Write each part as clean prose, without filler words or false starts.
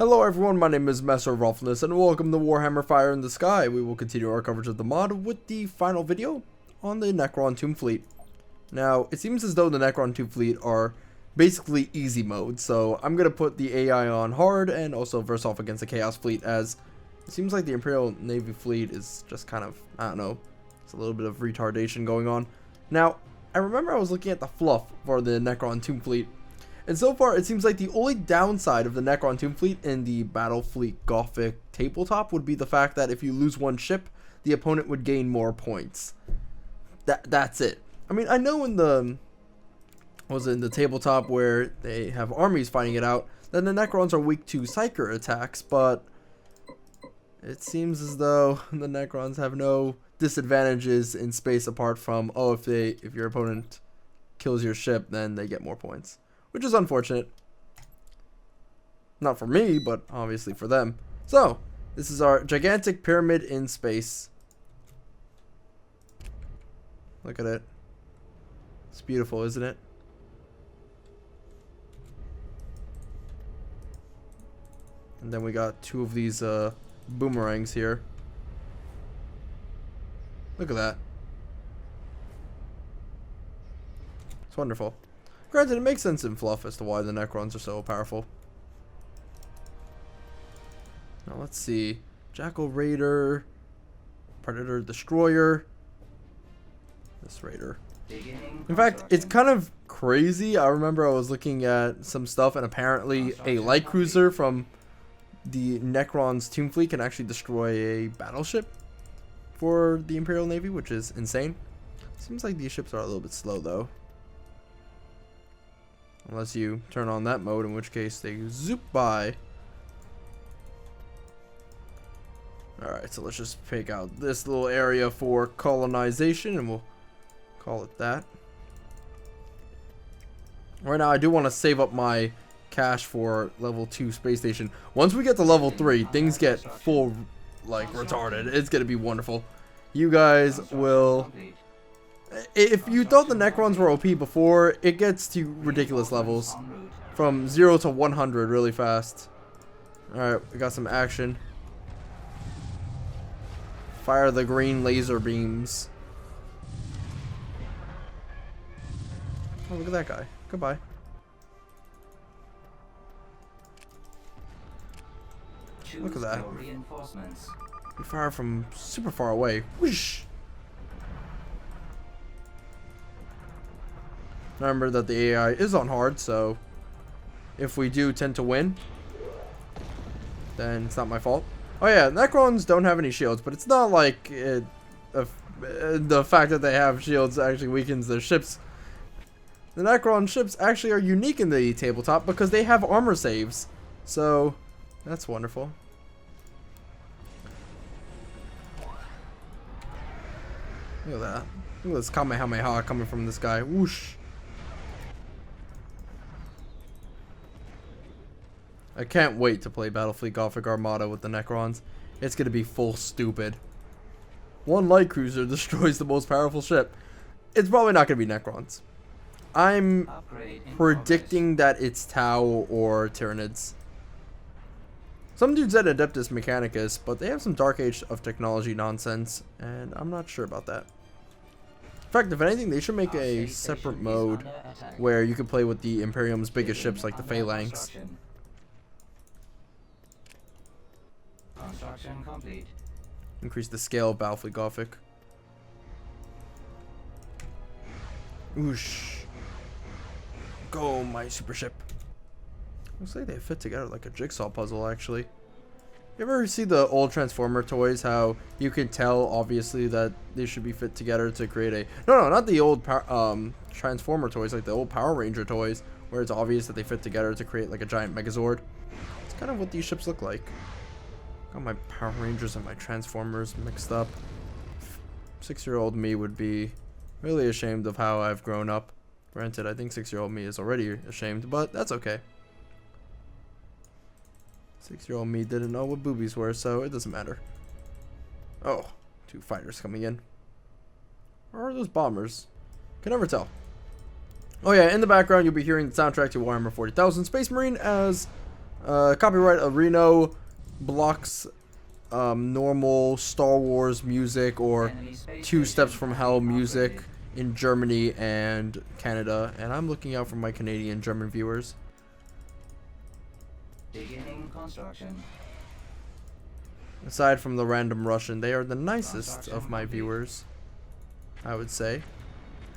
Hello everyone, my name is Masterofroflness and welcome to Warhammer Fire in the Sky. We will continue our coverage of the mod with the final video on the Necron Tombfleet. Now, it seems as though the Necron Tombfleet are basically easy mode, so I'm going to put the AI on hard and also verse off against the Chaos Fleet, as it seems like the Imperial Navy fleet is just kind of, I don't know, it's a little bit of retardation going on. Now, I remember I was looking at the fluff for the Necron Tombfleet, and so far, it seems like the only downside of the Necron Tombfleet in the Battlefleet Gothic tabletop would be the fact that if you lose one ship, the opponent would gain more points. That's it. I mean, I know in the tabletop where they have armies fighting it out, then the Necrons are weak to Psyker attacks, but it seems as though the Necrons have no disadvantages in space apart from, oh, if your opponent kills your ship, then they get more points. Which is unfortunate. Not for me, but obviously for them. So, this is our gigantic pyramid in space. Look at it. It's beautiful, isn't it? And then we got two of these boomerangs here. Look at that. It's wonderful. Granted, it makes sense in fluff as to why the Necrons are so powerful. Now let's see. Jackal Raider, Predator Destroyer, this Raider. In fact, it's kind of crazy. I remember I was looking at some stuff and apparently a light cruiser from the Necron's Tombfleet can actually destroy a battleship for the Imperial Navy, which is insane. Seems like these ships are a little bit slow though. Unless you turn on that mode, in which case they zoop by. Alright, so let's just pick out this little area for colonization, and we'll call it that. Right now, I do want to save up my cash for level 2 space station. Once we get to level 3, things get full, like, retarded. It's going to be wonderful. You guys will... If you thought the Necrons were OP before, it gets to ridiculous levels. From 0 to 100 really fast. Alright, we got some action. Fire the green laser beams. Oh, look at that guy. Goodbye. Look at that. We fire from super far away. Whoosh! Remember that the AI is on hard, so if we do tend to win, then it's not my fault. Oh yeah, Necrons don't have any shields, but it's not like the fact that they have shields actually weakens their ships. The Necron ships actually are unique in the tabletop because they have armor saves, so that's wonderful. Look at that. Look at this Kamehameha coming from this guy. Whoosh. I can't wait to play Battlefleet Gothic Armada with the Necrons. It's going to be full stupid. One light cruiser destroys the most powerful ship. It's probably not going to be Necrons. I'm predicting that it's Tau or Tyranids. Some dudes said Adeptus Mechanicus, but they have some Dark Age of Technology nonsense, and I'm not sure about that. In fact, if anything, they should make a separate mode where you can play with the Imperium's biggest ships like the Phalanx. Construction complete. Increase the scale of Battlefleet Gothic. Whoosh. Go, my super ship. Looks like they fit together like a jigsaw puzzle, actually. You ever see the old Transformer toys, how you can tell, obviously, that they should be fit together to create a... No, not the old Transformer toys, like the old Power Ranger toys, where it's obvious that they fit together to create like a giant Megazord. It's kind of what these ships look like. Got my Power Rangers and my Transformers mixed up. 6-year-old me would be really ashamed of how I've grown up. Granted, I think 6-year-old me is already ashamed, but that's okay. 6-year-old me didn't know what boobies were, so it doesn't matter. Oh, 2 fighters coming in. Or are those bombers? Can never tell. Oh yeah, in the background you'll be hearing the soundtrack to Warhammer 40,000 Space Marine as Copyright Reno blocks normal Star Wars music or Two Steps from Hell music in Germany and Canada, and I'm looking out for my Canadian German viewers. Beginning construction. Aside from the random Russian, they are the nicest of my viewers, I would say.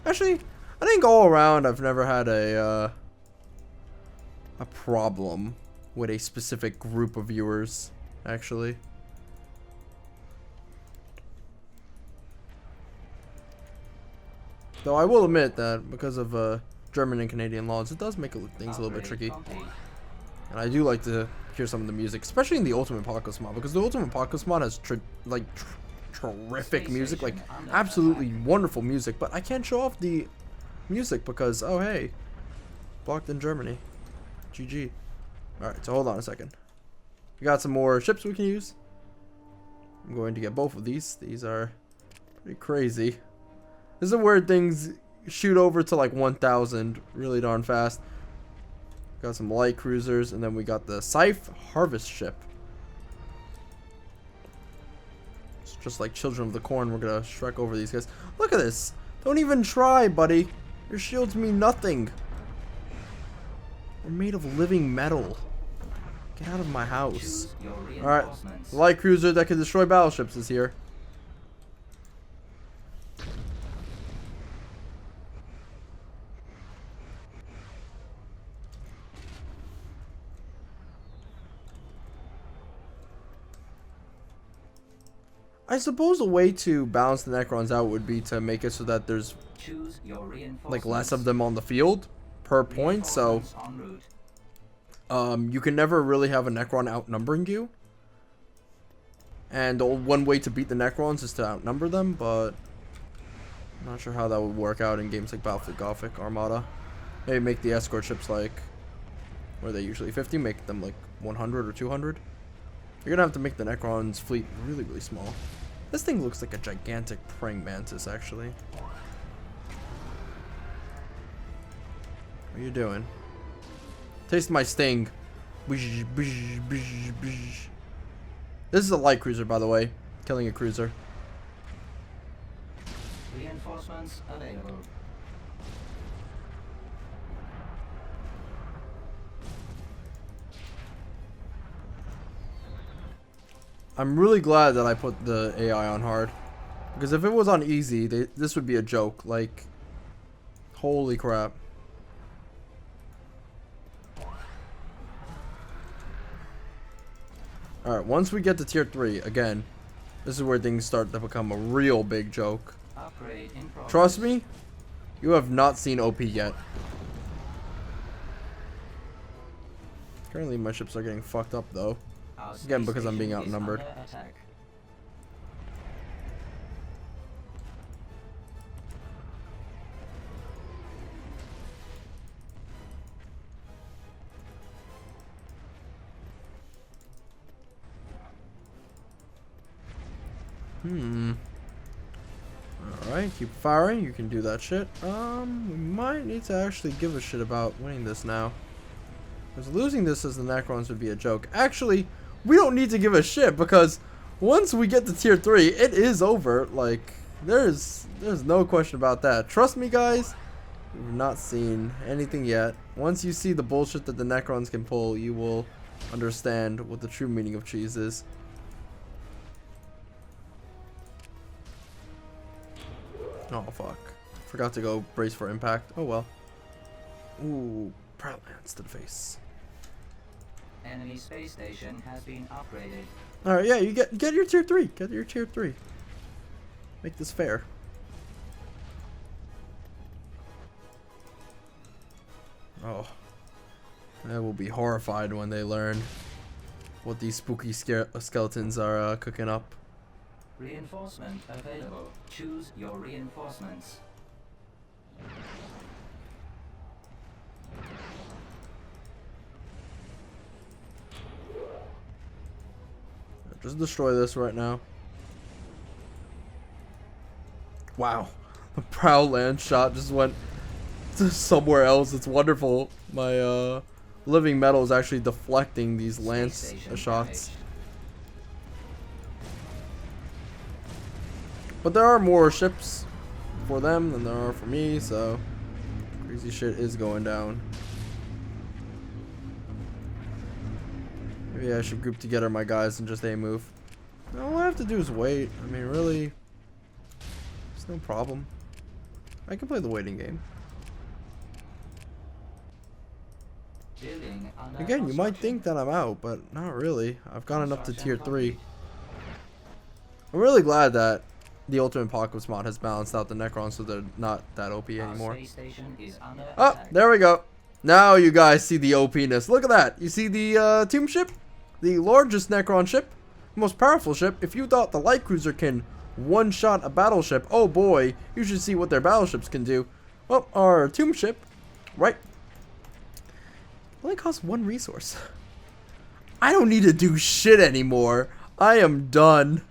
Actually, I think all around I've never had a problem with a specific group of viewers, actually. Though I will admit that because of German and Canadian laws, it does make things a little bit tricky. And I do like to hear some of the music, especially in the Ultimate Podcast mod, because the Ultimate Podcast mod has terrific music, like absolutely wonderful music, but I can't show off the music because, oh hey, blocked in Germany. GG. Alright, so hold on a second. We got some more ships we can use. I'm going to get both of these. These are pretty crazy. This is where things shoot over to like 1,000 really darn fast. Got some light cruisers, and then we got the Scythe Harvest ship. It's just like Children of the Corn. We're gonna shrek over these guys. Look at this. Don't even try, buddy. Your shields mean nothing. We're made of living metal. Get out of my house. Alright, the light cruiser that can destroy battleships is here. I suppose a way to balance the Necrons out would be to make it so that there's like less of them on the field per point, so you can never really have a Necron outnumbering you. And one way to beat the Necrons is to outnumber them, but I'm not sure how that would work out in games like Battlefleet Gothic, Armada. Maybe make the escort ships like, where are they usually 50, make them like 100 or 200. You're gonna have to make the Necron's fleet really, really small. This thing looks like a gigantic praying mantis, actually. What are you doing? Taste my sting. Bish, bish, bish, bish. This is a light cruiser, by the way. Killing a cruiser. Reinforcements available. I'm really glad that I put the AI on hard, because if it was on easy, this would be a joke. Like, holy crap. Alright, once we get to tier 3, again, this is where things start to become a real big joke. Trust me, you have not seen OP yet. Currently my ships are getting fucked up though. Again, because I'm being outnumbered. Alright, keep firing. You can do that shit. We might need to actually give a shit about winning this now. Because losing this as the Necrons would be a joke. Actually, we don't need to give a shit, because once we get to tier 3, it is over. Like, there's no question about that. Trust me, guys. We've not seen anything yet. Once you see the bullshit that the Necrons can pull, you will understand what the true meaning of cheese is. Oh, fuck. Forgot to go brace for impact. Oh, well. Ooh, proud lance to the face. Enemy space station has been upgraded. Alright, yeah, you get your tier 3. Get your tier 3. Make this fair. Oh. They will be horrified when they learn what these spooky skeletons are cooking up. Reinforcement available. Choose your reinforcements. Just destroy this right now. Wow. The prowl land shot just went to somewhere else. It's wonderful. My living metal is actually deflecting these lance Station shots. damaged. But there are more ships for them than there are for me, so crazy shit is going down. Maybe I should group together my guys and just A move. All I have to do is wait. I mean, really, it's no problem. I can play the waiting game. Building under Again, you might construction. think that I'm out, but not really. I've gone up to tier 3. I'm really glad that the Ultimate Apocalypse mod has balanced out the Necrons so they're not that OP Our anymore. space station is under Oh, attack. there we go. Now you guys see the OP-ness. Look at that. You see the tomb ship? The largest Necron ship? Most powerful ship. If you thought the light cruiser can one-shot a battleship, oh boy, you should see what their battleships can do. Well, our tomb ship, right, only costs 1 resource. I don't need to do shit anymore. I am done.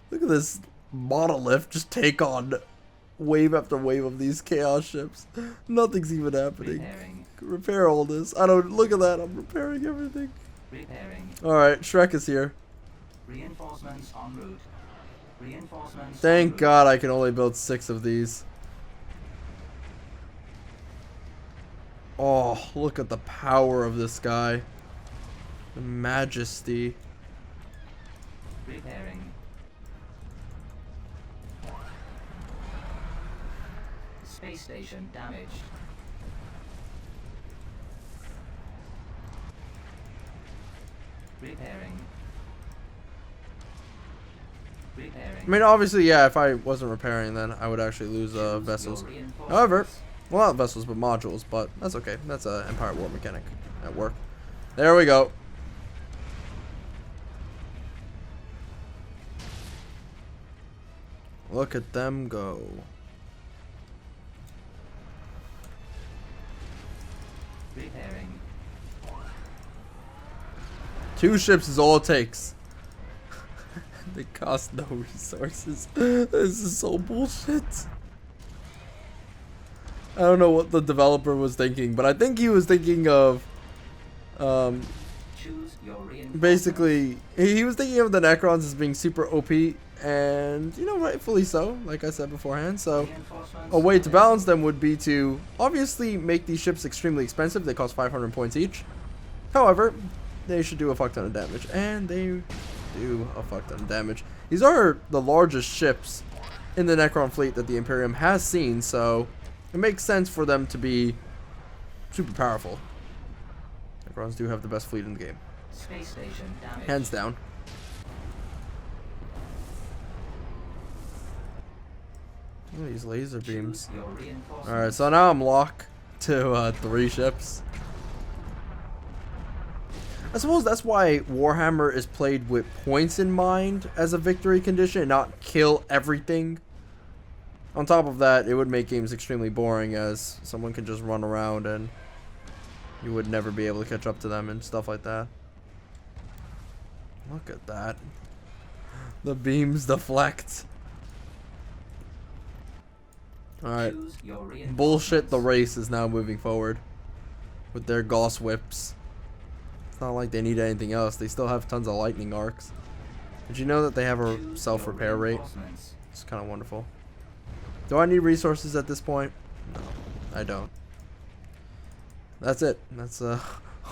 Look at this monolith just take on wave after wave of these chaos ships. Nothing's even happening. Repairing. Repair all this. I don't look at that. I'm repairing everything. Repairing. Alright, Shrek is here. Reinforcements en route. Reinforcements. en Thank route. God I can only build 6 of these. Oh, look at the power of this guy. The majesty. Repairing. Space station damaged. Repairing. Repairing. I mean, obviously, yeah, if I wasn't repairing, then I would actually lose Choose vessels. your reinforcements. However, well, not vessels, but modules, but that's okay. That's a Empire War mechanic at work. There we go. Look at them go. Repairing. 2 ships is all it takes. They cost no resources. This is so bullshit. I don't know what the developer was thinking, but I think he was thinking of Choose your reinforcements. basically he was thinking of the Necrons as being super OP, and you know, rightfully so, like I said beforehand. So Reinforcements a way to available. balance them would be to obviously make these ships extremely expensive. They cost 500 points each. However, they should do a fuck ton of damage, and they do a fuck ton of damage. These are the largest ships in the Necron fleet that the Imperium has seen, so it makes sense for them to be super powerful. Necrons do have the best fleet in the game, Space station damaged. hands down. Look at these laser beams. Choose your reinforcements. Alright, so now I'm locked to 3 ships. I suppose that's why Warhammer is played with points in mind as a victory condition and not kill everything. On top of that, it would make games extremely boring, as someone can just run around and you would never be able to catch up to them and stuff like that. Look at that. The beams deflect. Alright. Choose your reinforcements. Bullshit, the race is now moving forward with their Gauss whips. It's not like they need anything else. They still have tons of lightning arcs. Did you know that they have a Choose self-repair your rate? reinforcements. It's kind of wonderful. Do I need resources at this point? No, I don't. That's it. That's all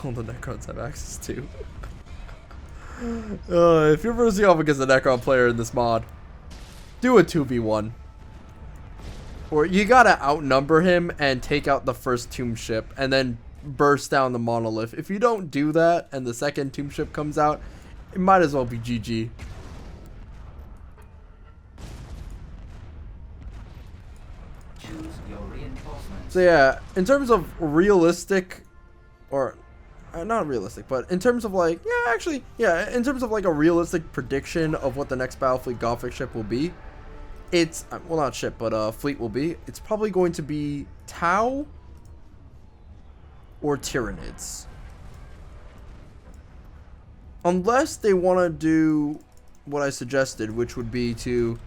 the Necrons have access to. If you're versing off against a Necron player in this mod, do a 2v1. Or you gotta outnumber him and take out the first tomb ship and then burst down the monolith. If you don't do that and the second tomb ship comes out, it might as well be GG. Choose your reinforcements. So yeah, in terms of realistic, or not realistic, but in terms of like, yeah, actually, yeah, in terms of like a realistic prediction of what the next Battlefleet Gothic ship will be, it's, well, not ship, but fleet will be, it's probably going to be Tau or Tyranids. Unless they want to do what I suggested, which would be to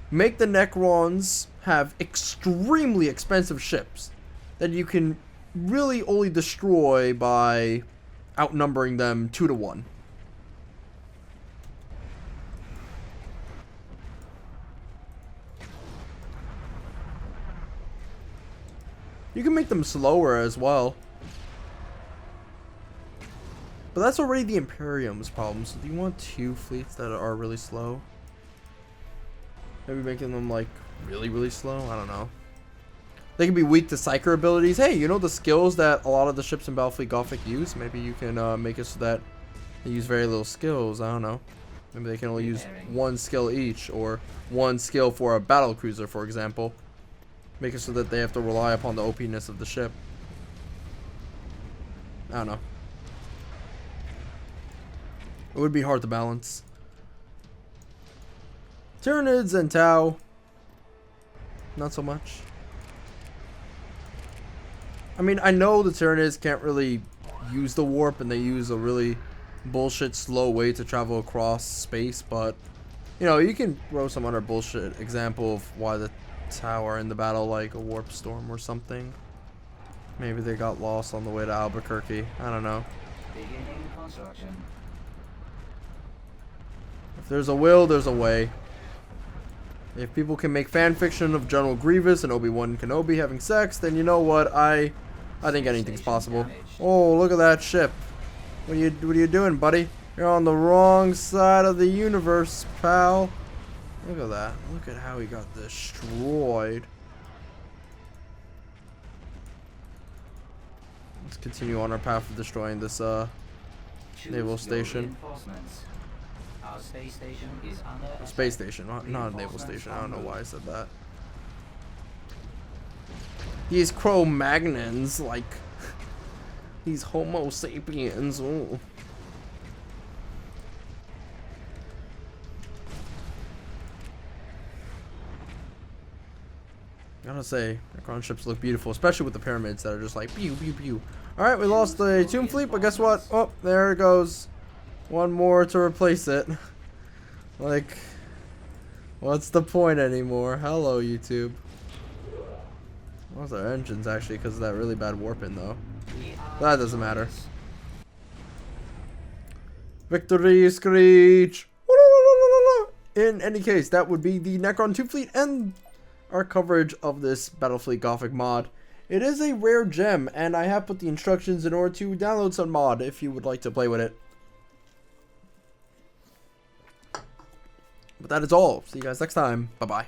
make the Necrons have extremely expensive ships that you can really only destroy by outnumbering them 2-1. You can make them slower as well. But that's already the Imperium's problem. So do you want 2 fleets that are really slow? Maybe making them like really slow? I don't know. They can be weak to Psyker abilities. Hey, you know the skills that a lot of the ships in Battlefleet Gothic use? Maybe you can make it so that they use very little skills. I don't know. Maybe they can only use 1 skill each, or 1 skill for a battle cruiser, for example. Make it so that they have to rely upon the OP-ness of the ship. I don't know. It would be hard to balance. Tyranids and Tau, not so much. I mean, I know the Tyranids can't really use the warp, and they use a really bullshit slow way to travel across space, but you know, you can throw some other bullshit example of why the Tau are in the battle, like a warp storm or something. Maybe they got lost on the way to Albuquerque. I don't know. Beginning construction. If there's a will, there's a way. If people can make fan fiction of General Grievous and Obi-Wan Kenobi having sex, then you know what? I think anything's possible. Oh, look at that ship. What are you doing, buddy? You're on the wrong side of the universe, pal. Look at that. Look at how he got destroyed. Let's continue on our path of destroying this naval station. Our space station is under Space station, not a naval station. I don't know why I said that. These Cro-Magnons, like these Homo sapiens. Ooh. I gotta say, Necron ships look beautiful, especially with the pyramids that are just like pew pew pew. Alright, we lost the Tombfleet, but guess what? Oh, there it goes. One more to replace it. Like, what's the point anymore? Hello, YouTube. Lost our engines actually because of that really bad warping though. That doesn't matter. Victory Screech! In any case, that would be the Necron Tombfleet and our coverage of this Battlefleet Gothic mod. It is a rare gem, and I have put the instructions in order to download some mod if you would like to play with it. But that is all. See you guys next time. Bye-bye.